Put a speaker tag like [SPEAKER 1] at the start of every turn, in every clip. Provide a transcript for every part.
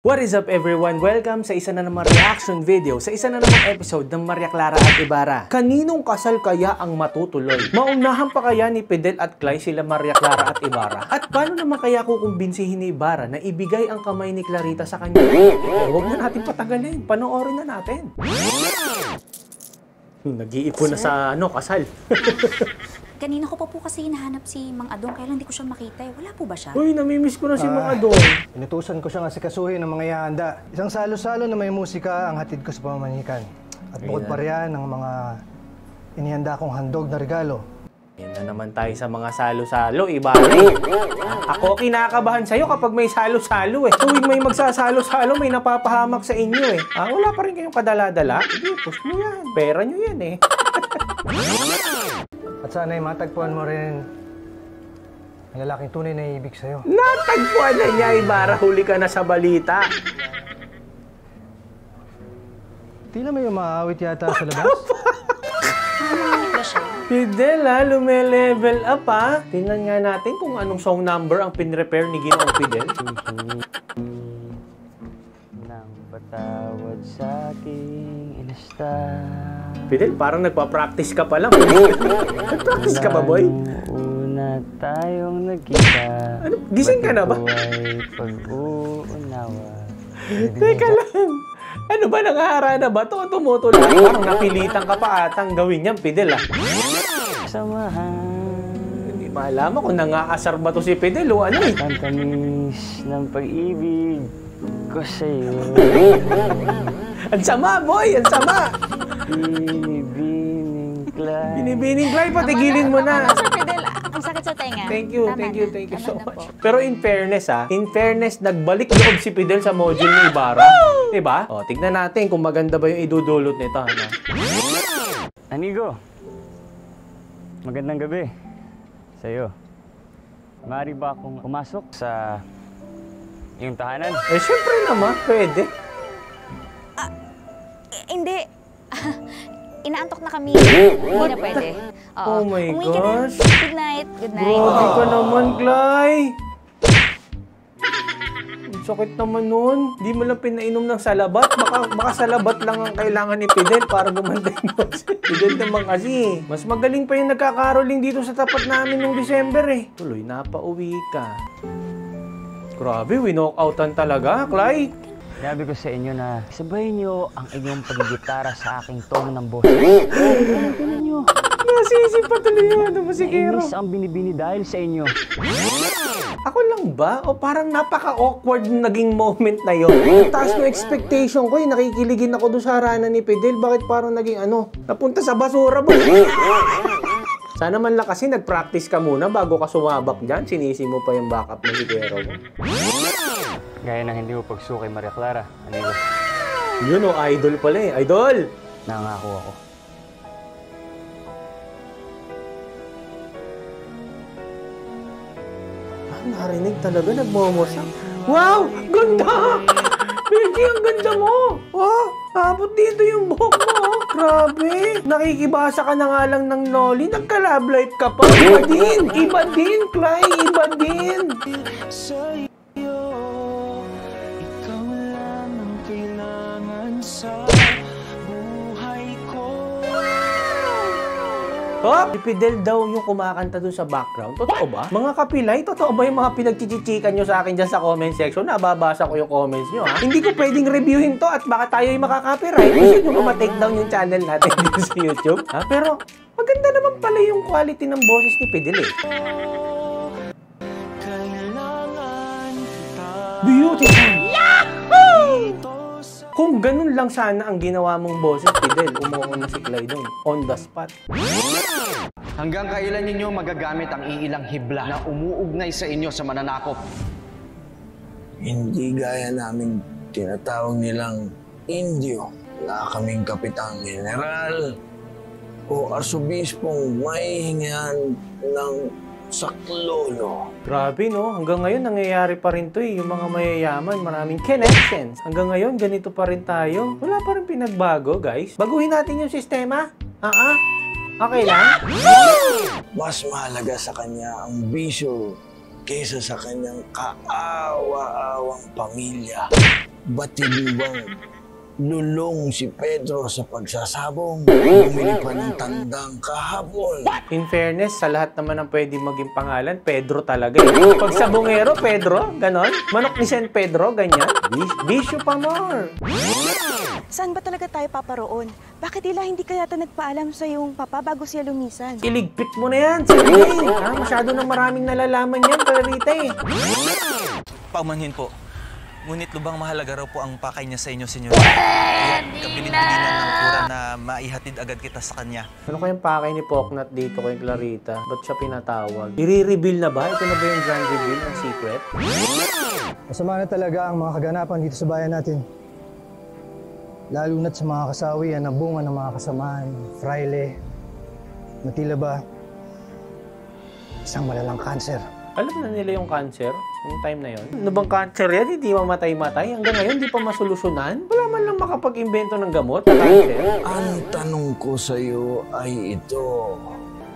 [SPEAKER 1] What is up everyone? Welcome sa isa na namang reaction video, sa isa na namang episode ng Maria Clara at Ibarra. Kaninong kasal kaya ang matutuloy? Maunahan pa kaya ni Fidel at Clay sila Maria Clara at Ibarra? At paano naman kaya kukumbinsihin ni Ibarra na ibigay ang kamay ni Clarita sa kanya? Huwag na natin patagalin, panoorin na natin. Nag-iipon na sa kasal.
[SPEAKER 2] Kanina ko pa po kasi hinahanap si Mang Adong, kaya lang hindi ko siya makita eh. Wala po ba siya?
[SPEAKER 1] Uy, namimiss ko na si Mang Adong.
[SPEAKER 3] Inutusan ko siyang asikasuhin ng mga ihanda. Isang salo-salo na may musika ang hatid ko sa pamamanikan. At bukod pa riyan ng mga inihanda kong handog na regalo.
[SPEAKER 1] Yan na naman tayo sa mga salo-salo, Ibarra. Ako kinakabahan sa'yo kapag may salo-salo eh. Tuwing may magsasalo-salo, may napapahamak sa inyo eh. Wala pa rin kayong kadala-dala? Sige, push mo yan. Pera nyo yan eh.
[SPEAKER 3] At sana'y matagpuan mo rin ang lalaking tunay na ibig sa'yo.
[SPEAKER 1] Natagpuan na niya, Ibarra. Huli ka na sa balita.
[SPEAKER 3] Tila may umaawit yata sa labas.
[SPEAKER 1] Fidel lume-level up Tingnan nga natin kung anong song number ang pin-repair ni Ginoong Fidel.
[SPEAKER 4] Nang patawad sa aking inasta.
[SPEAKER 1] Fidel, parang nagpa-practice ka pa lang. Nag-practice ka ba, boy?
[SPEAKER 4] Una tayong nagkita.
[SPEAKER 1] Ano? Gising ka na ba?
[SPEAKER 4] Pag-uunawa.
[SPEAKER 1] Teka lang. Ano ba, nangaharana ba? Tumuto lang. Parang napilitan ka pa atang gawin yan, Fidel
[SPEAKER 4] Samahan.
[SPEAKER 1] Hindi malaman kung nangaasar ba to si Fidel o ano eh.
[SPEAKER 4] Ang tamis ng pag-ibig ko sa'yo.
[SPEAKER 1] Ang sama, boy! Ang sama!
[SPEAKER 4] Binibining Clay.
[SPEAKER 1] Binibining Clay, patigilin mo na.
[SPEAKER 2] Sir Fidel, ang sakit sa tenga.
[SPEAKER 1] Thank you so much. Pero in fairness, nagbalik loob si Fidel sa module ni Ibarra. Diba? O, tignan natin kung maganda ba yung idudulot nito.
[SPEAKER 4] Anigo, magandang gabi sa'yo. Maaari ba akong pumasok sa iyong tahanan?
[SPEAKER 1] Eh, syempre naman, pwede.
[SPEAKER 2] Hindi. Inaantok na kami. Hindi na pwede.
[SPEAKER 1] Oh my gosh.
[SPEAKER 2] Good night. Good night.
[SPEAKER 1] Grabe ka naman, Clay. Ang sakit naman nun. Di mo lang pinainom ng salabat. Baka salabat lang ang kailangan ni Fidel para gumanda yung boss. Fidel naman kasi. Mas magaling pa yung nagkakaroling dito sa tapat namin nung December eh. Tuloy, napauwi ka. Grabe, winock-outan talaga, Clay.
[SPEAKER 4] Sabi ko sa inyo na sabayin niyo ang inyong pagigitara sa aking tono ng boses. Tignan niyo.
[SPEAKER 1] Nasisip pa tuloy yung musikero.
[SPEAKER 4] Nainis ang binibini dahil sa inyo.
[SPEAKER 1] Ako lang ba? O parang napaka-awkward naging moment na yun? Taas ng expectation ko eh. Nakikiligin ako doon sa harana ni Fidel. Bakit parang naging napunta sa basura ba? Sana man lang kasi nag-practice ka muna bago ka sumabak dyan. Sinisi mo pa yung backup na sikero mo.
[SPEAKER 4] Gaya ng hindi mo pagsukay, Maria Clara. Anigo.
[SPEAKER 1] Yun idol pala eh. Idol!
[SPEAKER 4] Nangako ako.
[SPEAKER 1] Narinig talaga, nagmumursak. Wow! Ganda! Benji, ang ganda mo! Abot dito yung buhok mo, Grabe! Nakikibasa ka na nga lang ng Noli, nagka-love life ka pa. Iba din! Iba din, Clay! Iba din!
[SPEAKER 5] Ikaw lang ang kailangan sa buhay ko.
[SPEAKER 1] Si Fidel daw yung kumakanta dun sa background. Totoo ba? Mga kapilay, totoo ba yung mga pinagchichichikan nyo sa akin dyan sa comment section? Nababasa ko yung comments nyo, Hindi ko pwedeng reviewin to at baka tayo yung makaka-copyright. Gusto nyo ba ma-take down yung channel natin dito sa YouTube? Pero maganda naman pala yung quality ng boses ni Fidel eh. Beautiful! Yahoo! Kung ganun lang sana ang ginawa mong boses, Fidel, umuo na si Clay doon. On the spot.
[SPEAKER 6] Hanggang kailan ninyo magagamit ang iilang hibla na umuugnay sa inyo sa mananakop?
[SPEAKER 7] Hindi gaya namin tinatawag nilang Indio. Wala kaming kapitang general o arsobispong may hingihan ng saklolo.
[SPEAKER 1] Grabe, no? Hanggang ngayon, nangyayari pa rin to eh. Yung mga mayayaman, maraming connections. Hanggang ngayon, ganito pa rin tayo. Wala pa rin pinagbago, guys. Baguhin natin yung sistema. Okay lang?
[SPEAKER 7] Mas mahalaga sa kanya ang bisyo kaysa sa kanyang kaawa-awang pamilya. batid mo bang lulong si Pedro sa pagsasabong? Bumili pa ng tandang kahapon.
[SPEAKER 1] In fairness, sa lahat naman ng pwede maging pangalan, Pedro talaga eh. Pag sabongero, Pedro, ganon. Manok ni San Pedro, ganyan. Bisyo pa more.
[SPEAKER 8] Saan ba talaga tayo paparoon? Bakit nila hindi kaya nagpaalam sa iyong papa bago siya lumisan?
[SPEAKER 1] Iligpit mo na yan, sabihin. Masyado na maraming nalalaman yan, Clarita eh.
[SPEAKER 9] Paumanhin po. Ngunit lubang mahalaga raw po ang pakay niya sa inyo, senyor. Kaya kabilin-bilinan ng kura na maihatid agad kita sa kanya.
[SPEAKER 1] Ano kayang pakay ni Poknat dito kay Clarita? Ba't siya pinatawag? I-reveal na ba? Ito na ba yung grand reveal ng secret?
[SPEAKER 3] Masama na talaga ang mga kaganapan dito sa bayan natin. Lalo na't sa mga kasawian na bunga ng mga kasamaan, fraile, na tila ba isang malalang kanser.
[SPEAKER 1] Alam na nila yung cancer, yung time na yon. Ano bang cancer yan? Hindi mamatay-matay. Hanggang ngayon, hindi pa masolusyonan. Wala man lang makapag-imbento ng gamot sa cancer.
[SPEAKER 7] Ang tanong ko sa iyo ay ito.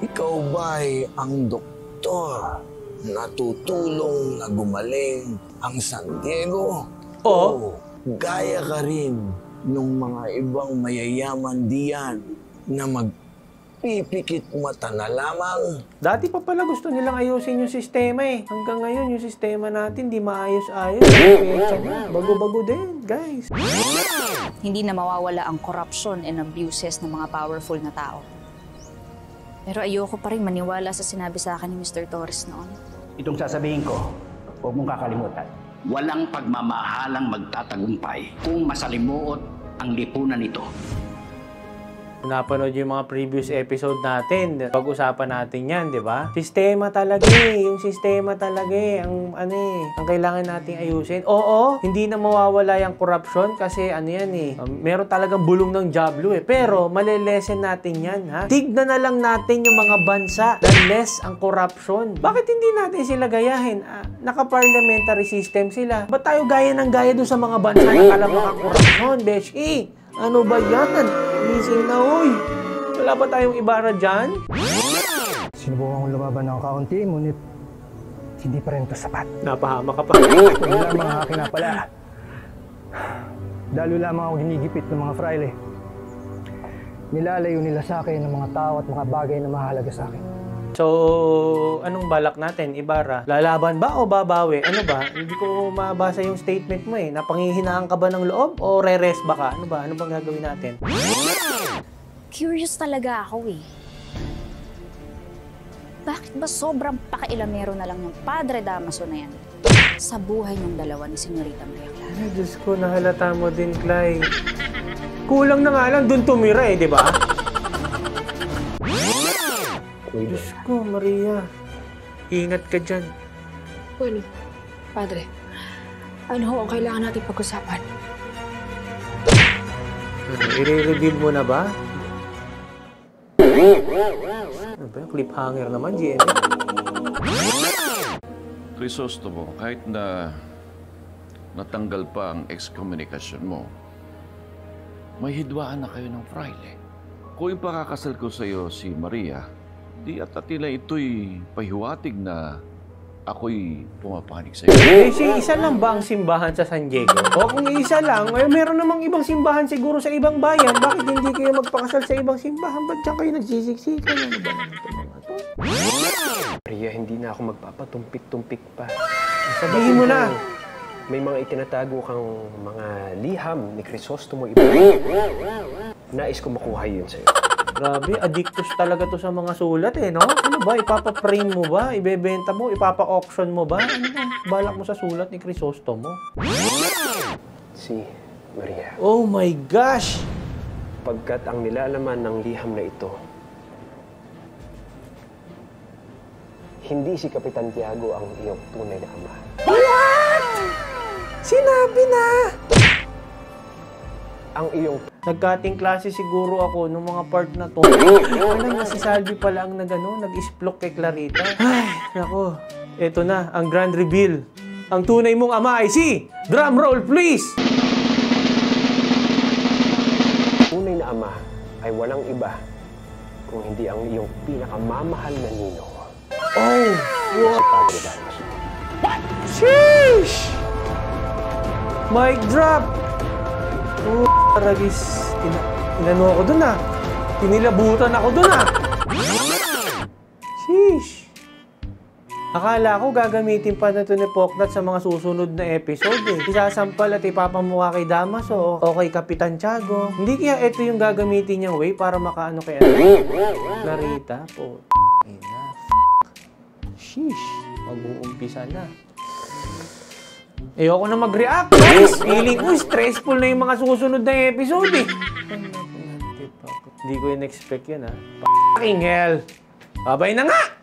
[SPEAKER 7] Ikaw ba'y ang doktor na tutulong na gumaling ang San Diego?
[SPEAKER 1] Oo.
[SPEAKER 7] O gaya ka rin nung mga ibang mayayaman diyan na magpipikit mata na lamang?
[SPEAKER 1] Dati pa pala gusto nilang ayusin yung sistema eh. Hanggang ngayon, yung sistema natin di maayos-ayos. Bago-bago din, guys.
[SPEAKER 2] Hindi na mawawala ang corruption and abuses ng mga powerful na tao. Pero ayoko pa rin maniwala sa sinabi sa akin ni Mr. Torres noon.
[SPEAKER 10] Itong sasabihin ko, huwag mong kakalimutan. Walang pagmamahalang magtatagumpay kung masalimuot ang lipunan nito.
[SPEAKER 1] Napanood yung mga previous episode natin. Pag-usapan natin yan, di ba? Sistema talaga eh. Yung sistema talaga eh. Ang kailangan nating ayusin. Oo, hindi na mawawala yung corruption kasi ano yan eh. Meron talagang bulong ng Diablo eh. Pero malilesen natin yan ha. Tignan na lang natin yung mga bansa na less ang corruption. Bakit hindi natin sila gayahin? Naka-parliamentary system sila. Ba't tayo gaya ng gaya doon sa mga bansa na kalamang ang corruption, beshi? Ano ba yan? Easy na, uy. Wala ba tayong Ibarra dyan?
[SPEAKER 3] Sinubukan kong lumaban ng kaunti, ngunit hindi pa rin ito sapat.
[SPEAKER 1] Napahama ka pa.
[SPEAKER 3] Ito lamang ang aking napala. Dalo lamang ako ginigipit ng mga fraile. Nilalayo nila sa akin ng mga tao at mga bagay na mahalaga sa akin.
[SPEAKER 1] So, anong balak natin, Ibarra? Lalaban ba o babawi? Ano ba? Hindi ko mabasa yung statement mo eh. Napanghihinaan ka ba ng loob o re-rest ba ka? Ano ba? Ano bang gagawin natin?
[SPEAKER 2] Curious talaga ako eh. Bakit ba sobrang pakailamero na lang yung Padre Damaso na yan sa buhay ng dalawa ni Senyorita Maria Clara?
[SPEAKER 1] Ay, Diyos ko, nahalata mo din, Clay. Kulang na nga lang dun tumira eh, di ba? Diyos ko, Maria. Ingat ka dyan.
[SPEAKER 8] Well, Padre, ano ho ang kailangan natin pag-usapan?
[SPEAKER 1] I-reveal mo na ba? Ano ba yung cliffhanger naman, GM?
[SPEAKER 11] Crisostomo, kahit na natanggal pa ang excommunication mo, may hidwaan na kayo ng fraile. Kung ipakakasal ko sa iyo si Maria, di at tila ito'y pahiwatig na ako'y pumapanig sa iyo.
[SPEAKER 1] Eh, isa lang ba ang simbahan sa San Diego? O kung isa lang, eh, meron namang ibang simbahan siguro sa ibang bayan. Bakit hindi kayo magpakasal sa ibang simbahan? Ba't dyan kayo nagsisiksikan? Ano ba naman ito mga to?
[SPEAKER 12] Maria, hindi na ako magpapatumpik-tumpik pa.
[SPEAKER 1] Sabihin mo na.
[SPEAKER 12] May mga itinatago kang mga liham ni Crisostomo Ibarra. Nais ko makuha yun sa'yo.
[SPEAKER 1] Grabe, addictus talaga to sa mga sulat eh, no? Ano ba? Ipapa-frame mo ba? Ibebenta mo? Ipapa-auction mo ba? Ano ba? Balak mo sa sulat ni Crisostomo?
[SPEAKER 12] Si Maria.
[SPEAKER 1] Oh my gosh!
[SPEAKER 12] Pagkat ang nilalaman ng liham na ito, hindi si Kapitan Tiago ang iyong tunay na ama.
[SPEAKER 1] What? Sinabi na!
[SPEAKER 12] Ang iyong...
[SPEAKER 1] Nagkating klase siguro ako nung mga part na to. Ano, si Salvi pala ang nag-isplok kay Clarita. Ay, nako. Eto na, ang grand reveal. Ang tunay mong ama ay si... Drum roll, please!
[SPEAKER 12] Tunay na ama ay walang iba kung hindi ang iyong pinakamamahal na ninong.
[SPEAKER 1] Oh!
[SPEAKER 12] Si Padre Damaso.
[SPEAKER 1] Sheesh! Mic drop! Ragis. Inano ako dun ah. Tinilabutan ako dun ah. Sheesh. Akala ko gagamitin pa na ito ni Poknat sa mga susunod na episode eh. Isasampal at ipapamukha kay Damaso o kay Kapitan Tiago. Hindi kaya ito yung gagamitin niyang way para makaano kay Clarita po. Enough. Sheesh. Mag-uumpisa na. Ayoko na mag-react, guys. Feeling ko stressful na yung mga susunod na episode eh. Hindi ko in-expect yan ha. Fucking hell. Babay na nga!